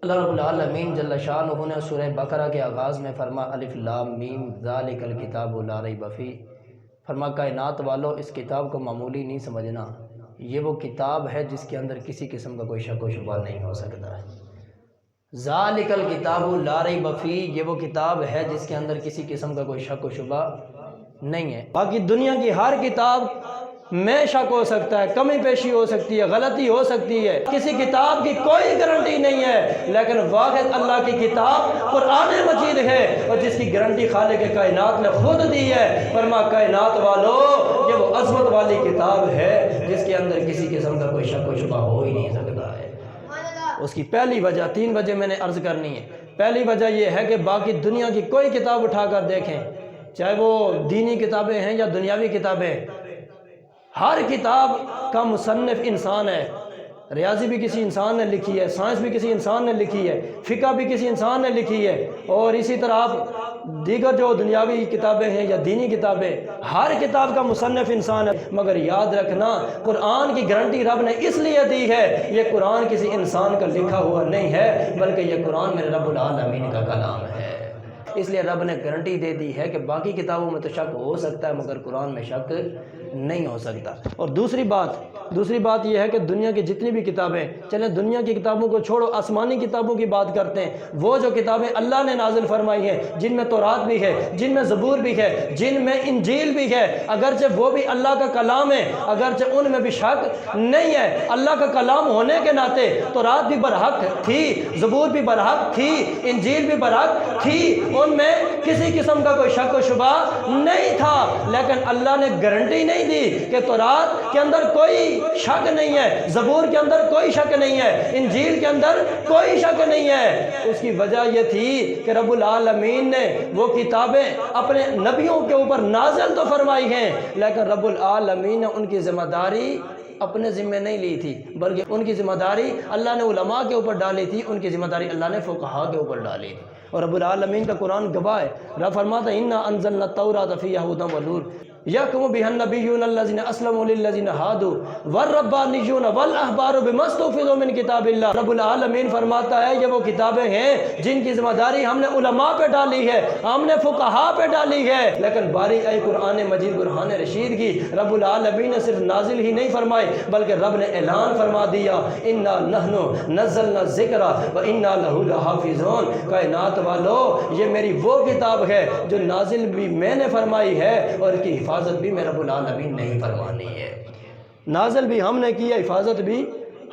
اللہ رب العالمین جل شانہ نے سورہ بقرہ کے آغاز میں فرما الف لام میم ذالک الکتاب لا ریب فیہ، فرما کائنات والو اس کتاب کو معمولی نہیں سمجھنا، یہ وہ کتاب ہے جس کے اندر کسی قسم کا کوئی شک و شبہ نہیں ہو سکتا ہے۔ ذالک الکتاب لا ریب فیہ، یہ وہ کتاب ہے جس کے اندر کسی قسم کا کوئی شک و شبہ نہیں ہے۔ باقی دنیا کی ہر کتاب میں شک ہو سکتا ہے، کمی پیشی ہو سکتی ہے، غلطی ہو سکتی ہے، کسی کتاب کی کوئی گارنٹی نہیں ہے، لیکن واحد اللہ کی کتاب قرآن مجید ہے، اور جس کی گارنٹی خالق کائنات نے خود دی ہے۔ فرما کائنات والو یہ وہ عظمت والی کتاب ہے جس کے اندر کسی قسم کا کوئی شک و شبہ ہو ہی نہیں سکتا ہے۔ اس کی پہلی وجہ، 3 وجہ میں نے عرض کرنی ہے۔ پہلی وجہ یہ ہے کہ باقی دنیا کی کوئی کتاب اٹھا کر دیکھیں، چاہے وہ دینی کتابیں ہیں یا دنیاوی کتابیں، ہر کتاب کا مصنف انسان ہے۔ ریاضی بھی کسی انسان نے لکھی ہے، سائنس بھی کسی انسان نے لکھی ہے، فقہ بھی کسی انسان نے لکھی ہے، اور اسی طرح آپ دیگر جو دنیاوی کتابیں ہیں یا دینی کتابیں، ہر کتاب کا مصنف انسان ہے۔ مگر یاد رکھنا قرآن کی گارنٹی رب نے اس لیے دی ہے، یہ قرآن کسی انسان کا لکھا ہوا نہیں ہے، بلکہ یہ قرآن میرے رب العالمین کا کلام ہے۔ اس لیے رب نے گارنٹی دے دی ہے کہ باقی کتابوں میں تو شک ہو سکتا ہے مگر قرآن میں شک نہیں ہو سکتا۔ اور دوسری بات یہ ہے کہ دنیا کی جتنی بھی کتابیں، چلیں دنیا کی کتابوں کو چھوڑو، آسمانی کتابوں کی بات کرتے ہیں۔ وہ جو کتابیں اللہ نے نازل فرمائی ہیں، جن میں تورات بھی ہے، جن میں زبور بھی ہے، جن میں انجیل بھی ہے، اگرچہ وہ بھی اللہ کا کلام ہے، اگرچہ ان میں بھی شک نہیں ہے، اللہ کا کلام ہونے کے ناطے تورات بھی برحق تھی، زبور بھی برحق تھی، انجیل بھی برحق تھی، ان میں کسی قسم کا کوئی شک و شبہ نہیں تھا، لیکن اللہ نے گارنٹی نہیں دی کہ تورات کے اندر کوئی شک نہیں ہے، زبور کے اندر کوئی شک نہیں ہے، انجیل کے اندر کوئی شک نہیں ہے۔ اس کی وجہ یہ تھی کہ رب العالمین نے وہ کتابیں اپنے نبیوں کے اوپر نازل تو فرمائی ہیں، لیکن رب العالمین نے ان کی ذمہ داری اپنے ذمہ نہیں لی تھی، بلکہ ان کی ذمہ داری اللہ نے علماء کے اوپر ڈالی تھی، ان کی ذمہ داری اللہ نے فقہاء کے اوپر ڈالی تھی۔ اور رب العالمین کا قرآن گواہ ہے، رب فرماتا ہے اِنَّا أَنزَلْنَا التَّوْرَاةَ فِيهَا هُدًى وَنُورٌ يَحْكُمُ بِهَا النَّبِيُّونَ الَّذِينَ أَسْلَمُوا لِلَّذِينَ هَادُوا وَالرَّبَّانِيُّونَ وَالْأَحْبَارُ بِمَا اسْتُحْفِظُوا مِنْ كِتَابِ اللَّهِ۔ رب العالمین فرماتا ہے یہ وہ کتابیں ہیں جن کی ذمہ داری ہم نے علماء پہ ڈالی ہے، ہم نے فقہاء پہ ڈالی ہے، لیکن باری آئی قرآن مجید برہان رشید کی، رب العالمین نے صرف نازل ہی نہیں فرمائی بلکہ رب نے اعلان فرما دیا اِنَّا نَحْنُ نَزَّلْنَا الذِّكْرَ وَإِنَّا لَهُ لَحَافِظُونَ۔ کائنات والو یہ میری وہ کتاب ہے جو نازل بھی میں نے فرمائی ہے، اور اس کی حفاظت بھی میں رب العالمین نہیں فرمانی ہے۔ نازل بھی ہم نے کی ہے، حفاظت بھی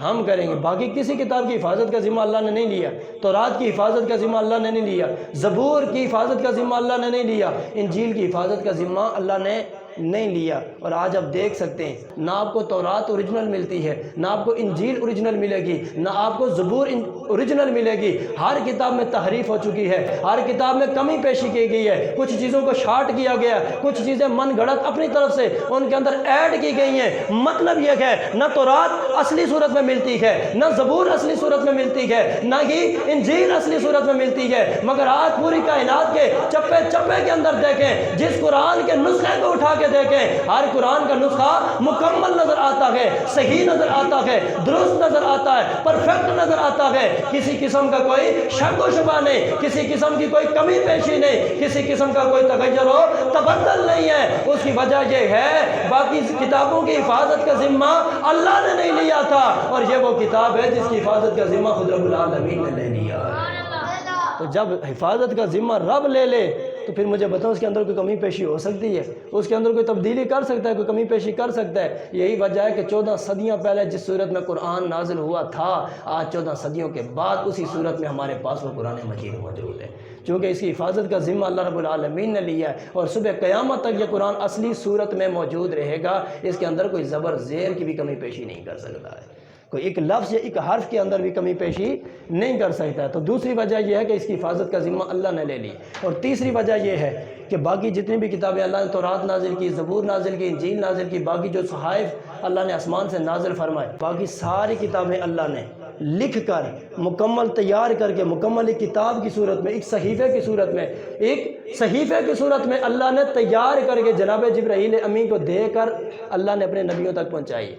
ہم کریں گے۔ باقی کسی کتاب کی حفاظت کا ذمہ اللہ نے نہیں لیا، تورات کی حفاظت کا ذمہ اللہ نے نہیں لیا، زبور کی حفاظت کا ذمہ اللہ نے نہیں لیا، انجیل کی حفاظت کا ذمہ اللہ نے نہیں لیا۔ اور آج آپ دیکھ سکتے ہیں نہ آپ کو تورات اوریجنل ملتی ہے، نہ آپ کو انجیل اوریجنل ملے گی، نہ آپ کو زبور اوریجنل ملے گی۔ ہر کتاب میں تحریف ہو چکی ہے، ہر کتاب میں کمی پیشی کی گئی ہے، کچھ چیزوں کو شارٹ کیا گیا، کچھ چیزیں من گھڑت اپنی طرف سے ان کے اندر ایڈ کی گئی ہیں۔ مطلب یہ ہے نہ تورات اصلی صورت میں ملتی ہے، نہ زبور اصلی صورت میں ملتی ہے، نہ ہی انجیل اصلی صورت میں ملتی ہے، مگر آج پوری کائنات کے چپے چپے کے اندر دیکھیں، جس قرآن کے نسخے کو اٹھا کے دیکھیں، ہر قرآن کا نسخہ مکمل نظر آتا ہے، صحیح نظر آتا ہے، درست نظر آتا ہے، پرفیکٹ نظر آتا ہے، کسی قسم کا کوئی شک و شبہ نہیں، کسی قسم کی کوئی کمی پیشی نہیں، کسی قسم کا کوئی تغیر و تبدل نہیں ہے۔ اس کی وجہ یہ ہے باقی کتابوں کی حفاظت کا ذمہ اللہ نے نہیں لیا تھا، اور یہ وہ کتاب ہے جس کی حفاظت کا ذمہ خود رب العالمین نے لے لیا۔ تو جب حفاظت کا ذمہ رب لے لے تو پھر مجھے بتاؤ اس کے اندر کوئی کمی پیشی ہو سکتی ہے؟ اس کے اندر کوئی تبدیلی کر سکتا ہے، کوئی کمی پیشی کر سکتا ہے؟ یہی وجہ ہے کہ 14 صدیاں پہلے جس صورت میں قرآن نازل ہوا تھا، آج 14 صدیوں کے بعد اسی صورت میں ہمارے پاس وہ قرآن مجید موجود ہے، چونکہ اس کی حفاظت کا ذمہ اللہ رب العالمین نے لیا ہے، اور صبح قیامت تک یہ قرآن اصلی صورت میں موجود رہے گا۔ اس کے اندر کوئی زبر زیر کی بھی کمی پیشی نہیں کر سکتا ہے، کوئی ایک لفظ یا ایک حرف کے اندر بھی کمی پیشی نہیں کر سکتا ہے۔ تو دوسری وجہ یہ ہے کہ اس کی حفاظت کا ذمہ اللہ نے لے لی، اور تیسری وجہ یہ ہے کہ باقی جتنی بھی کتابیں اللہ نے تورات نازل کی، زبور نازل کی، انجیل نازل کی، باقی جو صحائف اللہ نے آسمان سے نازل فرمائے، باقی ساری کتابیں اللہ نے لکھ کر مکمل تیار کر کے مکمل ایک کتاب کی صورت میں، ایک صحیفے کی صورت میں اللہ نے تیار کر کے جناب جبرائیل امین کو دے کر اللہ نے اپنے نبیوں تک پہنچائی۔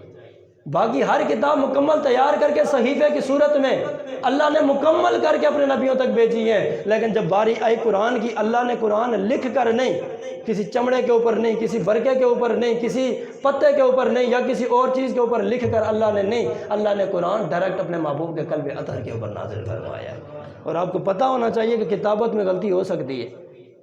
باقی ہر کتاب مکمل تیار کر کے صحیفے کی صورت میں اللہ نے مکمل کر کے اپنے نبیوں تک بھیجی ہے، لیکن جب باری آئی قرآن کی، اللہ نے قرآن لکھ کر نہیں، کسی چمڑے کے اوپر نہیں، کسی برقے کے اوپر نہیں، کسی پتے کے اوپر نہیں، یا کسی اور چیز کے اوپر لکھ کر اللہ نے نہیں، اللہ نے قرآن ڈائریکٹ اپنے محبوب کے قلب اطہر کے اوپر نازل فرمایا ہے۔ اور آپ کو پتہ ہونا چاہیے کہ کتابت میں غلطی ہو سکتی ہے،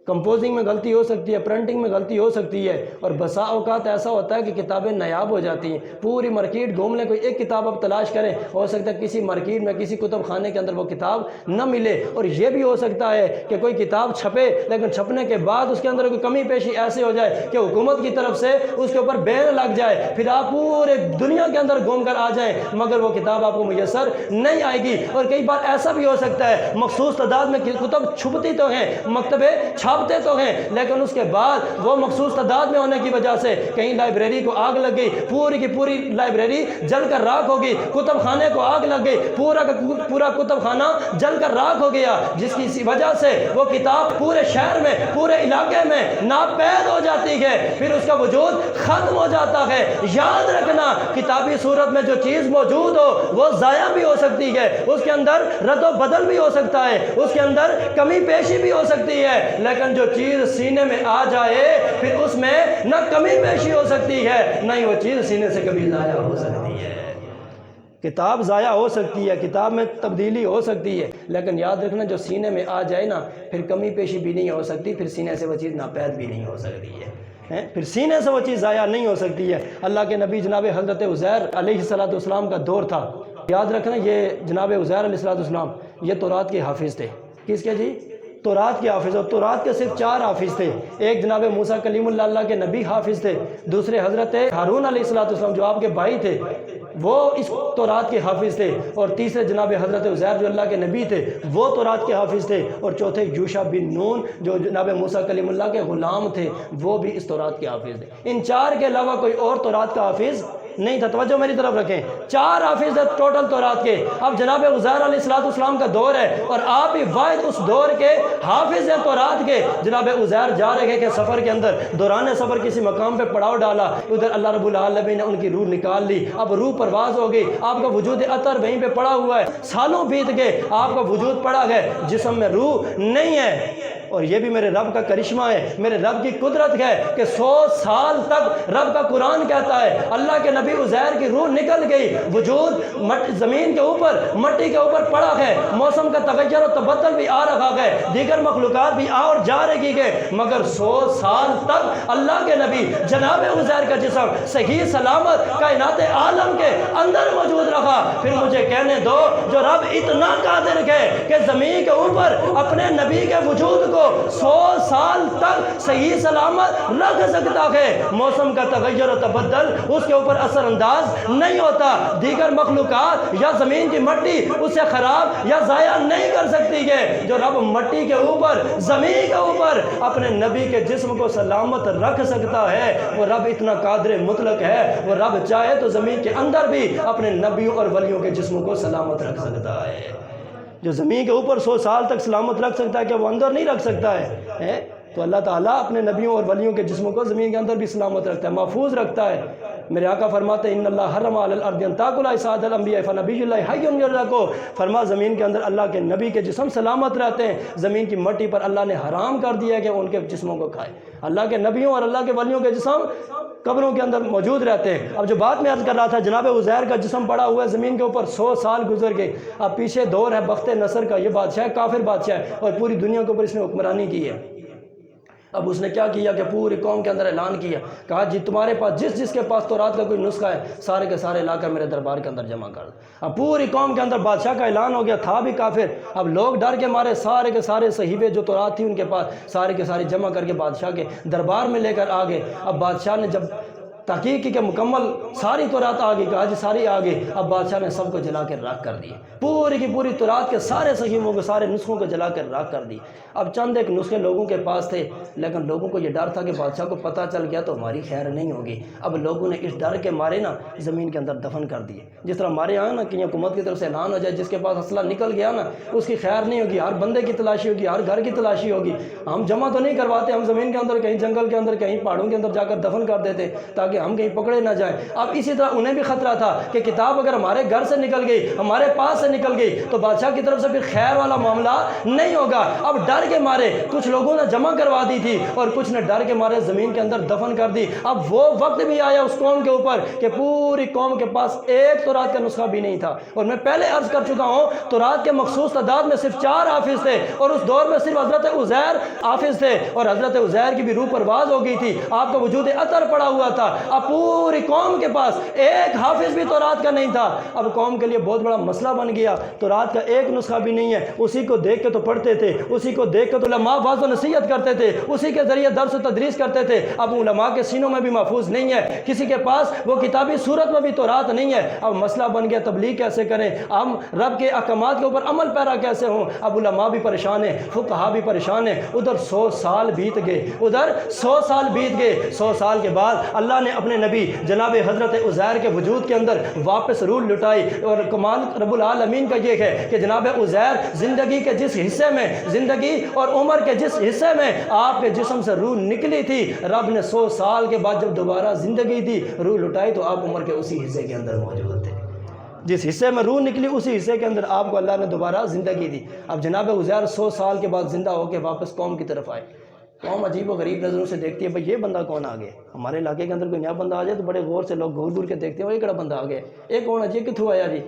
کمپوزنگ میں غلطی ہو سکتی ہے، پرنٹنگ میں غلطی ہو سکتی ہے، اور بسا اوقات ایسا ہوتا ہے کہ کتابیں نایاب ہو جاتی ہیں، پوری مارکیٹ گھوم لیں، کوئی ایک کتاب آپ تلاش کریں، ہو سکتا ہے کسی مارکیٹ میں کسی کتب خانے کے اندر وہ کتاب نہ ملے، اور یہ بھی ہو سکتا ہے کہ کوئی کتاب چھپے لیکن چھپنے کے بعد اس کے اندر کوئی کمی پیشی ایسے ہو جائے کہ حکومت کی طرف سے اس کے اوپر بین لگ جائے، پھر آپ پورے دنیا کے اندر گھوم کر آ جائیں مگر وہ کتاب آپ کو میسر نہیں آئے گی۔ اور کئی بار ایسا بھی ہو سکتا ہے مخصوص تعداد میں کتب چھپتی تو ہیں، مکتبے چھاپتے تو ہیں، لیکن اس کے بعد وہ مخصوص تعداد میں ہونے کی وجہ سے کہیں لائبریری کو آگ لگ گئی، پوری کی پوری لائبریری جل کر راکھ ہو گئی، کتب خانے کو آگ لگ گئی، پورا کا پورا کتب خانہ جل کر راکھ ہو گیا، جس کی وجہ سے وہ کتاب پورے شہر میں، پورے علاقے میں ناپید ہو جاتی ہے، پھر اس کا وجود ختم ہو جاتا ہے۔ یاد رکھنا، کتابی صورت میں جو چیز موجود ہو وہ ضائع بھی ہو سکتی ہے، اس کے اندر رد و بدل بھی ہو سکتا ہے، اس کے اندر کمی پیشی بھی ہو سکتی ہے، لیکن جو چیز سینے میں آ جائے پھر اس میں نہ کمی پیشی ہو سکتی ہے نہ ہی وہ چیز سینے سے کبھی ضائع ہو سکتی ہے۔ کتاب ضائع ہو سکتی ہے، کتاب میں تبدیلی ہو سکتی ہے، لیکن یاد رکھنا جو سینے میں آ جائے نا پھر کمی پیشی بھی نہیں ہو سکتی، پھر سینے سے وہ چیز ناپید بھی نہیں ہو سکتی ہے، پھر سینے سے وہ چیز ضائع نہیں ہو سکتی ہے۔ اللہ کے نبی جناب حضرت عزیر علیہ السلام کا دور تھا، یاد رکھنا یہ جناب عزیر علیہ السلام یہ تورات کے حافظ تھے۔ کس کے جی؟ تورات کے حافظ، اور تورات کے صرف 4 حافظ تھے، ایک جناب موسیٰ کلیم اللہ کے نبی حافظ تھے، دوسرے حضرت ہارون علیہ السلام جو آپ کے بھائی تھے وہ اس تورات کے حافظ تھے، اور تیسرے جناب حضرت عزیر جو اللہ کے نبی تھے وہ تورات کے حافظ تھے، اور چوتھے یوشع بن نون جو جناب موسیٰ کلیم اللہ کے غلام تھے وہ بھی اس تورات کے حافظ تھے۔ ان 4 کے علاوہ کوئی اور تورات کا حافظ نہیں تھا، توجہ میری طرف رکھیں، 4 حافظ ہے ٹوٹل تورات کے۔ اب جناب عزیر علیہ السلام کا دور ہے اور آپ ہی واحد اس دور کے حافظ ہیں تورات کے۔ جناب عزیر جا رہے کہ سفر کے اندر دوران سفر کسی مقام پہ پڑاؤ ڈالا، ادھر اللہ رب العالمین نے ان کی روح نکال لی، اب روح پرواز ہو گئی، آپ کا وجود اطہر وہیں پہ پڑا ہوا ہے، سالوں بیت گئے، آپ کا وجود پڑا ہے، جسم میں روح نہیں ہے۔ اور یہ بھی میرے رب کا کرشمہ ہے، میرے رب کی قدرت ہے کہ 100 سال تک رب کا قرآن کہتا ہے اللہ کے نبی عزیر کی روح نکل گئی، وجود زمین کے اوپر مٹی کے اوپر پڑا ہے، موسم کا تغیر و تبدل بھی آ رہا ہے، دیگر مخلوقات بھی آ اور جا رہی ہے، مگر 100 سال تک اللہ کے نبی جناب عزیر کا جسم صحیح سلامت کائنات عالم کے اندر موجود رہا۔ پھر مجھے کہنے دو جو رب اتنا قادر ہے کہ زمین کے اوپر اپنے نبی کے وجود کو 100 سال تک صحیح سلامت رکھ سکتا ہے، موسم کا تغیر و تبدل اس کے اوپر اثر انداز نہیں ہوتا، دیگر مخلوقات یا زمین کی مٹی اسے خراب یا ضائع نہیں کر سکتی ہے۔ جو رب مٹی کے اوپر زمین کے اوپر اپنے نبی کے جسم کو سلامت رکھ سکتا ہے وہ رب اتنا قادر مطلق ہے، وہ رب چاہے تو زمین کے اندر بھی اپنے نبیوں اور ولیوں کے جسموں کو سلامت رکھ سکتا ہے۔ جو زمین کے اوپر 100 سال تک سلامت رکھ سکتا ہے کہ وہ اندر نہیں رکھ سکتا ہے؟ تو اللہ تعالیٰ اپنے نبیوں اور ولیوں کے جسموں کو زمین کے اندر بھی سلامت رکھتا ہے، محفوظ رکھتا ہے۔ میرے آقا فرماتے ہیں ان اللہ حرم علی الارض ان تاکل اجساد الانبیاء فنبی اللہ حی یرزقہ، فرما زمین کے اندر اللہ کے نبی کے جسم سلامت رہتے ہیں، زمین کی مٹی پر اللہ نے حرام کر دیا ہے کہ ان کے جسموں کو کھائے۔ اللہ کے نبیوں اور اللہ کے ولیوں کے جسم قبروں کے اندر موجود رہتے ہیں۔ اب جو بات میں عرض کر رہا تھا، جناب عزیر کا جسم پڑا ہوا ہے زمین کے اوپر، 100 سال گزر گئے، اب پیچھے دور ہے بخت نصر کا، یہ بادشاہ کافر بادشاہ ہے اور پوری دنیا کے اوپر اس نے حکمرانی کی ہے۔ اب اس نے کیا کیا کہ پوری قوم کے اندر اعلان کیا، کہا جی تمہارے پاس جس کے پاس تورات کا کوئی نسخہ ہے سارے کے سارے لا کر میرے دربار کے اندر جمع کر دو۔ اب پوری قوم کے اندر بادشاہ کا اعلان ہو گیا، تھا بھی کافر، اب لوگ ڈر کے مارے سارے کے سارے صحیفے جو تورات تھی ان کے پاس سارے کے سارے جمع کر کے بادشاہ کے دربار میں لے کر آ گئے۔ اب بادشاہ نے جب تحقیق کی کہ مکمل ساری تورات آ گئی، کہا جی ساری آ گئی، اب بادشاہ نے سب کو جلا کر راکھ کر دی، پوری کی پوری تورات کے سارے صحیفوں کو سارے نسخوں کو جلا کر راکھ کر دی۔ اب چند ایک نسخے لوگوں کے پاس تھے، لیکن لوگوں کو یہ ڈر تھا کہ بادشاہ کو پتہ چل گیا تو ہماری خیر نہیں ہوگی۔ اب لوگوں نے اس ڈر کے مارے نا زمین کے اندر دفن کر دیے، جس طرح ہمارے یہاں نا کہ حکومت کی طرف سے اعلان ہو جائے جس کے پاس اسلحہ نکل گیا نا اس کی خیر نہیں ہوگی، ہر بندے کی تلاشی ہوگی، ہر گھر کی تلاشی ہوگی۔ ہم جمع تو نہیں کرواتے، ہم زمین کے اندر کہیں جنگل کے اندر کہیں پہاڑوں کے اندر جا کر دفن کر دیتے تاکہ تاکہ ہم کہیں پکڑے نہ جائیں۔ اب اسی طرح انہیں بھی خطرہ تھا کہ کتاب اگر ہمارے گھر سے نکل گئی، ہمارے پاس سے نکل گئی تو بادشاہ کی طرف سے پھر خیر والا معاملہ نہیں ہوگا۔ اب ڈر کے مارے کچھ لوگوں نے جمع کروا دی تھی اور کچھ نے ڈر کے مارے زمین کے اندر دفن کر دی۔ اب وہ وقت بھی آیا اس قوم کے اوپر کہ پوری قوم کے پاس ایک تورات کا نسخہ بھی نہیں تھا، اور میں پہلے عرض کر چکا ہوں تورات کے مخصوص تعداد میں صرف 4 حافظ تھے، اور اس دور میں صرف حضرت عزیر حافظ تھے، اور حضرت عزیر کی بھی روح پرواز ہو گئی تھی، آپ کا وجود اطہر پڑا ہوا تھا۔ اب پوری قوم کے پاس ایک حافظ بھی تورات کا نہیں تھا۔ اب قوم کے لیے بہت بڑا مسئلہ بن گیا، تورات کا ایک نسخہ بھی نہیں ہے، اسی کو دیکھ کے تو پڑھتے تھے، اسی کو دیکھ کے تو علماء واعظ و نصیحت کرتے تھے، اسی کے ذریعے درس و تدریس کرتے تھے۔ اب علماء کے سینوں میں بھی محفوظ نہیں ہے، کسی کے پاس وہ کتابی صورت میں بھی تورات نہیں ہے۔ اب مسئلہ بن گیا تبلیغ کیسے کریں، ہم رب کے احکامات کے اوپر عمل پیرا کیسے ہوں۔ اب علماء بھی پریشان ہیں، فقہاء بھی پریشان ہیں۔ ادھر 100 سال بیت گئے، ادھر 100 سال بیت گئے۔ 100 سال کے بعد اللہ نے اپنے نبی جناب حضرت عزیر کے وجود کے اندر واپس روح لٹائی، اور کمال رب العالمین کا یہ ہے کہ جناب عزیر زندگی کے جس حصے میں، زندگی اور عمر کے جس حصے میں آپ کے جسم سے روح نکلی تھی، رب نے 100 سال کے بعد جب دوبارہ زندگی دی، روح لٹائی، تو آپ عمر کے اسی حصے کے اندر موجود تھے۔ جس حصے میں روح نکلی اسی حصے کے اندر آپ کو اللہ نے دوبارہ زندگی دی۔ اب جناب عزیر 100 سال کے بعد زندہ ہو کے واپس قوم کی طرف آئے۔ قوم عجیب و غریب نظروں سے دیکھتی ہے، بھئی یہ بندہ کون آ گیا؟ ہمارے علاقے کے اندر کوئی نیا بندہ آ جائے تو بڑے غور سے لوگ گھور گھور کے دیکھتے ہیں، وہ یہ کڑا بندہ آ گیا، ایک کون ہے جی، کتھوں آیا جی؟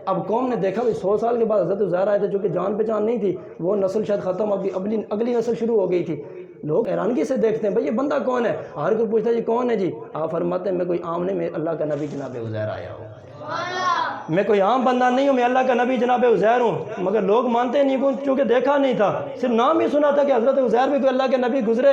اب قوم نے دیکھا 100 سال کے بعد حضرت عزیر آئے تھے، چونکہ جان پہچان نہیں تھی، وہ نسل شاید ختم، ابھی اگلی نسل شروع ہو گئی تھی۔ لوگ حیرانگی سے دیکھتے ہیں، بھئی یہ بندہ کون ہے؟ ہر کوئی پوچھتا ہے جی کون ہے جی؟ آپ فرماتے ہیں میں کوئی عام نہیں، میں اللہ کا نبی جناب عزیر آیا ہوں، میں کوئی عام بندہ نہیں ہوں، میں اللہ کا نبی جناب عزیر ہوں۔ مگر لوگ مانتے نہیں کیوں؟ چونکہ دیکھا نہیں تھا، صرف نام ہی سنا تھا کہ حضرت عزیر بھی کوئی اللہ کے نبی گزرے،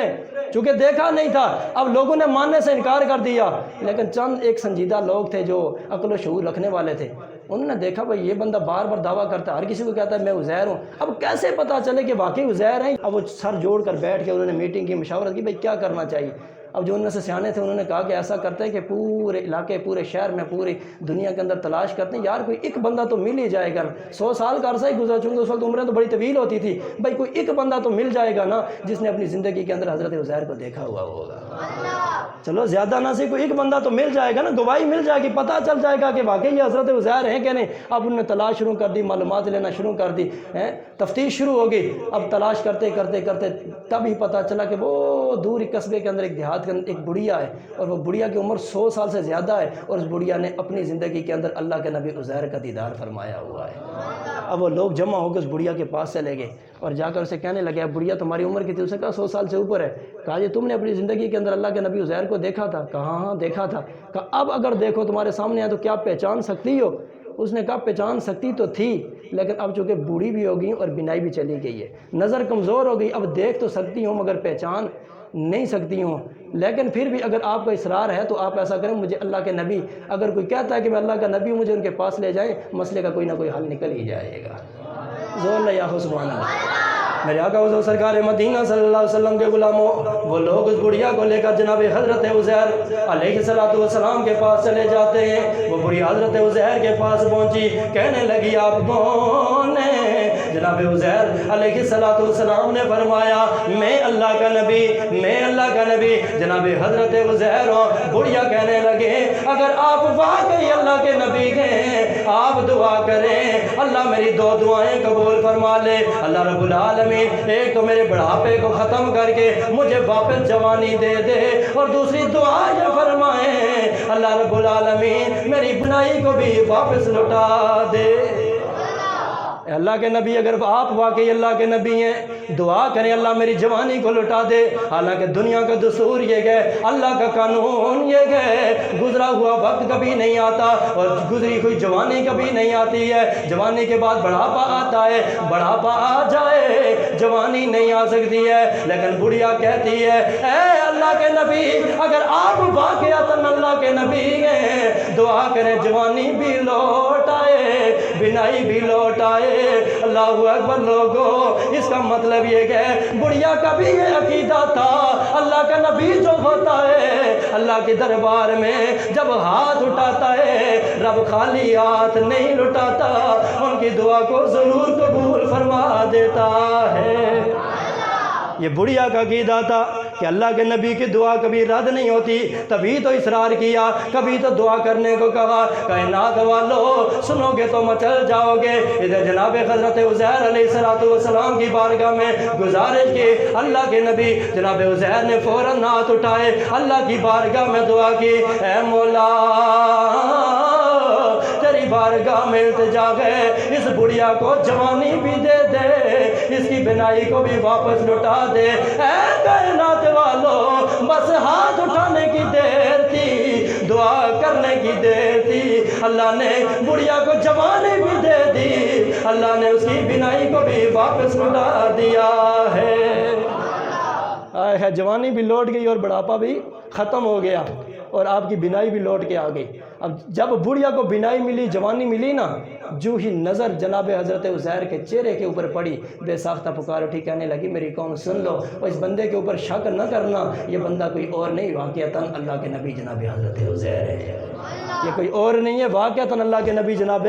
چونکہ دیکھا نہیں تھا۔ اب لوگوں نے ماننے سے انکار کر دیا، لیکن چند ایک سنجیدہ لوگ تھے جو عقل و شعور رکھنے والے تھے، انہوں نے دیکھا بھئی یہ بندہ بار بار دعویٰ کرتا ہے، ہر کسی کو کہتا ہے میں عزیر ہوں، اب کیسے پتہ چلے کہ واقعی عزیر ہیں؟ اب وہ سر جوڑ کر بیٹھ کے انہوں نے میٹنگ کی، مشاورت کی بھئی کیا کرنا چاہیے۔ اب جو ان میں سے سیانے تھے انہوں نے کہا کہ ایسا کرتے ہیں کہ پورے علاقے، پورے شہر میں، پوری دنیا کے اندر تلاش کرتے ہیں، یار کوئی ایک بندہ تو مل ہی جائے گا۔ 100 سال کا عرصہ ہی گزرا، چونکہ اس وقت عمریں تو بڑی طویل ہوتی تھی، بھائی کوئی ایک بندہ تو مل جائے گا نا جس نے اپنی زندگی کے اندر حضرت عزیر کو دیکھا ہوا ہوگا۔ چلو زیادہ نہ سے کوئی ایک بندہ تو مل جائے گا نا، گواہی مل جائے گی، پتہ چل جائے گا کہ واقعی یہ حضرت عزیر ہیں کہ نہیں۔ اب انہوں نے تلاش شروع کر دی، معلومات لینا شروع کر دی، تفتیش شروع ہو گئی۔ اب تلاش کرتے کرتے کرتے تب ہی پتہ چلا کہ وہ دور ایک قصبے کے اندر، ایک دیہات کے اندر ایک بڑھیا ہے، اور وہ بڑھیا کی عمر 100 سال سے زیادہ ہے، اور اس بڑھیا نے اپنی زندگی کے اندر اللہ کے نبی عزیر کا دیدار فرمایا ہوا ہے۔ اب وہ لوگ جمع ہو کے اس بڑھیا کے پاس چلے گئے اور جا کر اسے کہنے لگے، اب بڑھیا تمہاری عمر کی تھی؟ اسے کہا 100 سال سے اوپر ہے۔ کہا یہ تم نے اپنی زندگی کے اندر اللہ کے نبی عزیر کو دیکھا تھا؟ کہا ہاں دیکھا تھا۔ کہا اب اگر دیکھو تمہارے سامنے ہے تو کیا پہچان سکتی ہو؟ اس نے کہا پہچان سکتی تو تھی، لیکن اب چونکہ بوڑھی بھی ہو گئی اور بینائی بھی چلی گئی ہے، نظر کمزور ہو گئی، اب دیکھ تو سکتی ہوں مگر پہچان نہیں سکتی ہوں۔ لیکن پھر بھی اگر آپ کا اصرار ہے تو آپ ایسا کریں، مجھے اللہ کے نبی، اگر کوئی کہتا ہے کہ میں اللہ کا نبی ہوں، مجھے ان کے پاس لے جائیں، مسئلے کا کوئی نہ کوئی حل نکل ہی جائے گا۔ زور اللہ یا سبحان اللہ۔ میرے آقا حضور سرکار مدینہ صلی اللہ علیہ وسلم کے غلاموں، وہ لوگ اس بڑھیا کو لے کر جناب حضرت عزیر علیہ السلام کے پاس چلے جاتے ہیں۔ وہ بڑھی حضرت عزیر کے پاس پہنچی، کہنے لگی آپ کون ہیں؟ جناب عزیر علیہ السلام نے فرمایا میں اللہ کا نبی، میں اللہ کا نبی جناب حضرت عزیر ہوں۔ بڑھیا کہنے لگے اگر آپ واقعی اللہ کے نبی ہیں، آپ دعا کریں، اللہ میری 2 دعائیں قبول فرما لے۔ اللہ رب العالمین ایک تو میرے بڑھاپے کو ختم کر کے مجھے واپس جوانی دے دے، اور دوسری دعا یہ فرمائیں اللہ رب العالمین میری بنائی کو بھی واپس لوٹا دے۔ اللہ کے نبی اگر آپ واقعی اللہ کے نبی ہیں، دعا کریں اللہ میری جوانی کو لٹا دے۔ حالانکہ دنیا کا دستور یہ ہے، اللہ کا قانون یہ ہے، گزرا ہوا وقت کبھی نہیں آتا اور گزری ہوئی جوانی کبھی نہیں آتی ہے۔ جوانی کے بعد بڑھاپا آتا ہے، بڑھاپا آ جائے جوانی نہیں آ سکتی ہے۔ لیکن بڑھیا کہتی ہے اے اللہ کے نبی اگر آپ واقعتاً اللہ کے نبی ہیں، دعا کریں جوانی بھی لوٹ آئے، بینائی بھی لوٹ آئے۔ اللہ اکبر لوگو، اس کا مطلب یہ ہے بڑھیا کا بھی یہ عقیدہ تھا، اللہ کا نبی جو ہوتا ہے اللہ کے دربار میں جب ہاتھ اٹھاتا ہے رب خالی ہاتھ نہیں لٹاتا، ان کی دعا کو ضرور قبول فرما دیتا ہے۔ یہ بڑھیا کا عقیدہ تھا۔ کہ اللہ کے نبی کی دعا کبھی رد نہیں ہوتی، تبھی تو اصرار کیا، کبھی تو دعا کرنے کو کہا۔ کائنات والو سنو گے تو مچل جاؤ گے۔ ادھر جناب حضرت عزیر علیہ السلام کی بارگاہ میں گزارش کی، اللہ کے نبی جناب عزیر نے فوراً ہاتھ اٹھائے، اللہ کی بارگاہ میں دعا کی، اے مولا تیری بارگاہ میں التجا ہے، اس بڑھیا کو جوانی بھی دے دے، اس کی بینائی کو بھی واپس لٹا دے۔ اے کائنات والو بس ہاتھ اٹھانے کی دیر تھی، دعا کرنے کی دیر تھی، اللہ نے بڑھیا کو جوانی بھی دے دی، اللہ نے اس کی بینائی کو بھی واپس لٹا دیا ہے۔ جوانی بھی لوٹ گئی اور بڑھاپا بھی ختم ہو گیا اور آپ کی بینائی بھی لوٹ کے آ گئی۔ اب جب بڑھیا کو بینائی ملی، جوانی ملی نا، جو ہی نظر جناب حضرت عزیر کے چہرے کے اوپر پڑی، بے ساختہ پکار اٹھی، کہنے لگی میری قوم سن لو، اور اس بندے کے اوپر شک نہ کرنا، یہ بندہ کوئی اور نہیں، واقعتاً اللہ کے نبی جناب حضرت عزیر ہے، یہ کوئی اور نہیں ہے، واقعتاً اللہ کے نبی جناب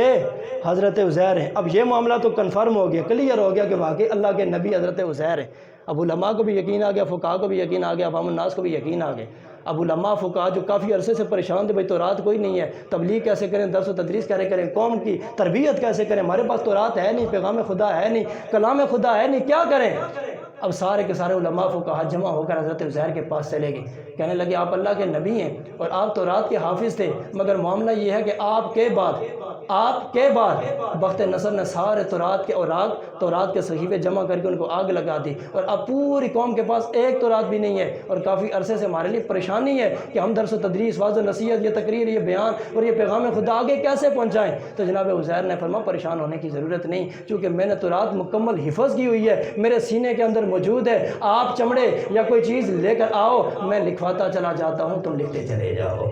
حضرت عزیر ہیں۔ اب یہ معاملہ تو کنفرم ہو گیا، کلیئر ہو گیا کہ واقعی اللہ کے نبی حضرت عزیر ہیں۔ اب علماء کو بھی یقین آ گیا، فقہاء کو بھی یقین آ گیا، عوام الناس کو بھی یقین آ گیا۔ اب علماء فقہاء جو کافی عرصے سے پریشان تھے، بھئی تورات کوئی نہیں ہے، تبلیغ کیسے کریں، درس و تدریس کیسے کریں، قوم کی تربیت کیسے کریں، ہمارے پاس تورات ہے نہیں، پیغام خدا ہے نہیں، کلام خدا ہے نہیں، کیا کریں؟ اب سارے کے سارے علماء فقہاء جمع ہو کر حضرت عزیر کے پاس چلے گئے، کہنے لگے آپ اللہ کے نبی ہیں اور آپ تورات کے حافظ تھے، مگر معاملہ یہ ہے کہ آپ کے بعد بخت نصر نے سارے تورات کے اوراق، تورات کے صحیفے جمع کر کے ان کو آگ لگا دی، اور اب پوری قوم کے پاس ایک تورات بھی نہیں ہے، اور کافی عرصے سے ہمارے لیے پریشانی ہے کہ ہم درس و تدریس، واعظ و نصیحت، یہ تقریر، یہ بیان اور یہ پیغام خدا آگے کیسے پہنچائیں؟ تو جناب عزیر نے فرمایا پریشان ہونے کی ضرورت نہیں، چونکہ میں نے تورات مکمل حفظ کی ہوئی ہے، میرے سینے کے اندر موجود ہے، آپ چمڑے یا کوئی چیز لے کر آؤ، میں لکھواتا چلا جاتا ہوں، تم لکھتے چلے جاؤ،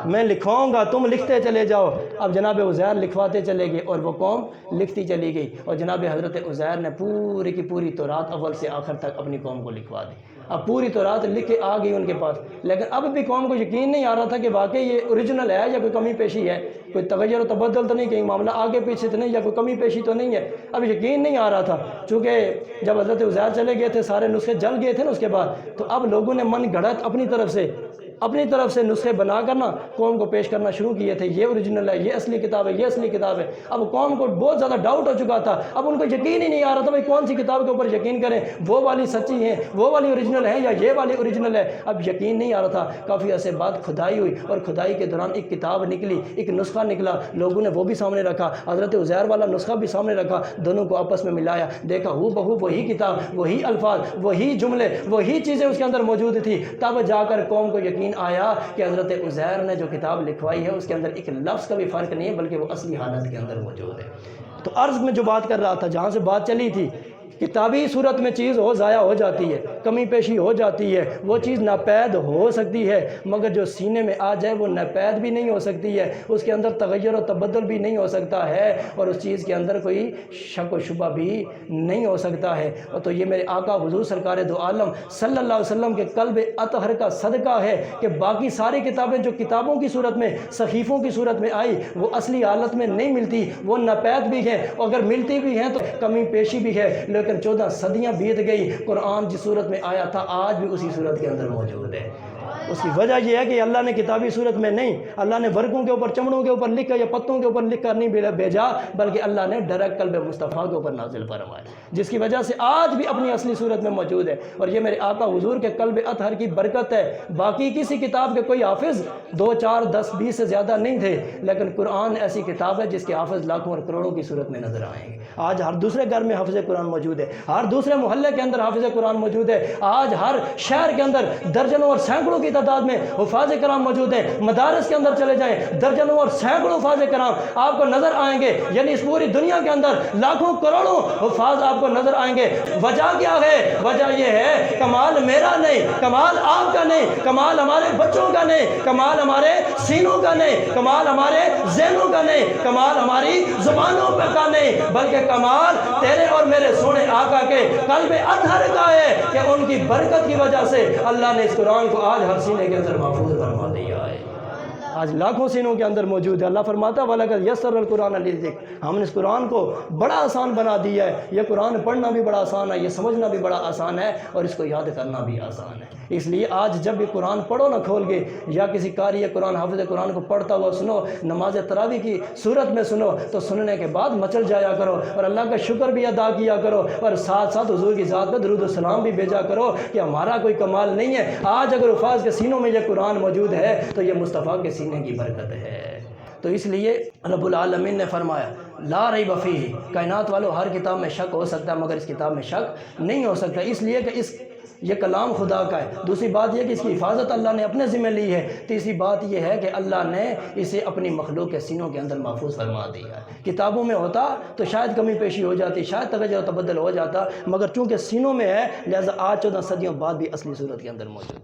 میں لکھواؤں گا، تم لکھتے چلے جاؤ۔ اب جناب عزیر لکھواتے چلے گئے اور وہ قوم لکھتی چلی گئی، اور جناب حضرت عزیر نے پوری کی پوری تورات اول سے آخر تک اپنی قوم کو لکھوا دی۔ اب پوری تورات لکھ کے آ گئی ان کے پاس، لیکن اب بھی قوم کو یقین نہیں آ رہا تھا کہ واقعی یہ اوریجنل ہے یا کوئی کمی پیشی ہے، کوئی تغیر و تبدل تو نہیں، کہیں معاملہ آگے پیچھے تو نہیں، یا کوئی کمی پیشی تو نہیں ہے، اب یقین نہیں آ رہا تھا۔ چونکہ جب حضرت عزیر چلے گئے تھے، سارے نسخے جل گئے تھے نا اس کے بعد، تو اب لوگوں نے من گھڑت اپنی طرف سے نسخے بنا کر نا قوم کو پیش کرنا شروع کیے تھے، یہ اوریجنل ہے، یہ اصلی کتاب ہے، یہ اصلی کتاب ہے۔ اب قوم کو بہت زیادہ ڈاؤٹ ہو چکا تھا، اب ان کو یقین ہی نہیں آ رہا تھا بھائی کون سی کتاب کے اوپر یقین کریں، وہ والی سچی ہیں، وہ والی اوریجنل ہے یا یہ والی اوریجنل ہے، اب یقین نہیں آ رہا تھا۔ کافی عرصے بعد کھدائی ہوئی، اور کھدائی کے دوران ایک کتاب نکلی، ایک نسخہ نکلا، لوگوں نے وہ بھی سامنے رکھا، حضرت عزیر والا نسخہ بھی سامنے رکھا، دونوں کو آپس میں ملایا، دیکھا ہو بہو وہی کتاب، وہی الفاظ، وہی جملے، وہی چیزیں اس کے اندر موجود تھی۔ تب جا کر قوم کو یقین آیا کہ حضرت عزیر نے جو کتاب لکھوائی ہے اس کے اندر ایک لفظ کا بھی فرق نہیں ہے، بلکہ وہ اصلی حالت کے اندر موجود ہے۔ تو عرض میں جو بات کر رہا تھا، جہاں سے بات چلی تھی، کتابی صورت میں چیز ضائع ہو جاتی ہے، کمی پیشی ہو جاتی ہے، وہ چیز ناپید ہو سکتی ہے، مگر جو سینے میں آ جائے وہ ناپید بھی نہیں ہو سکتی ہے، اس کے اندر تغیر و تبدل بھی نہیں ہو سکتا ہے، اور اس چیز کے اندر کوئی شک و شبہ بھی نہیں ہو سکتا ہے۔ اور تو یہ میرے آقا حضور سرکار دو عالم صلی اللہ علیہ وسلم کے قلب اطہر کا صدقہ ہے کہ باقی ساری کتابیں جو کتابوں کی صورت میں، صحیفوں کی صورت میں آئی، وہ اصلی حالت میں نہیں ملتی، وہ ناپید بھی ہیں، اور اگر ملتی بھی ہیں تو کمی پیشی بھی ہے، لیکن 14 صدیاں بیت گئی، قرآن جس صورت میں آیا تھا آج بھی اسی صورت کے اندر موجود ہے۔ اس کی وجہ یہ ہے کہ اللہ نے کتابی صورت میں نہیں، اللہ نے برگوں کے اوپر، چمڑوں کے اوپر لکھ کر یا پتوں کے اوپر لکھ کر نہیں بھیجا، بلکہ اللہ نے ڈائریکٹ قلب مصطفیٰ کے اوپر نازل فرمایا، جس کی وجہ سے آج بھی اپنی اصلی صورت میں موجود ہے۔ اور یہ میرے آقا حضور کے قلب اطہر کی برکت ہے۔ باقی کسی کتاب کے کوئی حافظ 2 4 10 20 سے زیادہ نہیں تھے، لیکن قرآن ایسی کتاب ہے جس کے حافظ لاکھوں اور کروڑوں کی صورت میں نظر آئیں گے۔ آج ہر دوسرے گھر میں حافظ قرآن موجود ہے، ہر دوسرے محلے کے اندر حافظ قرآن موجود ہے، آج ہر شہر کے اندر درجنوں اور سینکڑوں کی تعداد میں حفاظ کرام موجود ہیں۔ مدارس کے اندر چلے جائیں، درجنوں اور سینکڑوں حفاظ کرام آپ کو نظر آئیں گے، یعنی اس پوری دنیا کے اندر لاکھوں کروڑوں حفاظ آپ کو نظر آئیں گے۔ وجہ کیا ہے؟ وجہ یہ ہے کمال میرا نہیں، کمال آپ کا نہیں، کمال ہمارے بچوں کا نہیں، کمال ہمارے سینوں کا نہیں، کمال ہمارے ذہنوں کا نہیں، کمال ہماری زبانوں کا نہیں، بلکہ کمال تیرے اور میرے سونے آقا کے قلب اطہر کا ہے کہ ان کی برکت کی وجہ سے اللہ نے اس قرآن کو آج ہر سینے کے اندر محفوظ فرما دیا ہے۔ آج لاکھوں سینوں کے اندر موجود ہے۔ اللہ فرماتا ہے وَلَقَدْ يَسَّرَ الْقُرْآنَ لِلذِّكْرِ، ہم نے اس قرآن کو بڑا آسان بنا دیا ہے۔ یہ قرآن پڑھنا بھی بڑا آسان ہے، یہ سمجھنا بھی بڑا آسان ہے، اور اس کو یاد کرنا بھی آسان ہے۔ اس لیے آج جب یہ قرآن پڑھو نہ کھول کے، یا کسی قاری قرآن حافظ قرآن کو پڑھتا ہوا سنو، نماز تراویح کی صورت میں سنو، تو سننے کے بعد مچل جایا کرو اور اللہ کا شکر بھی ادا کیا کرو، اور ساتھ ساتھ حضور کی ذات پہ درود و سلام بھی بھیجا کرو کہ ہمارا کوئی کمال نہیں ہے۔ آج اگر حفاظ کے سینوں میں یہ قرآن موجود ہے تو یہ مصطفیٰ کے سینے کی برکت ہے۔ تو اس لیے رب العالمین نے فرمایا لا ریب فیہ، کائنات والو ہر کتاب میں شک ہو سکتا ہے مگر اس کتاب میں شک نہیں ہو سکتا، اس لیے کہ یہ کلام خدا کا ہے۔ دوسری بات یہ کہ اس کی حفاظت اللہ نے اپنے ذمہ لی ہے۔ تیسری بات یہ ہے کہ اللہ نے اسے اپنی مخلوق کے سینوں کے اندر محفوظ فرما دیا ہے۔ کتابوں میں ہوتا تو شاید کمی پیشی ہو جاتی، شاید تغیر و تبدل ہو جاتا، مگر چونکہ سینوں میں ہے لہذا آج 14 صدیوں بعد بھی اصلی صورت کے اندر موجود ہے۔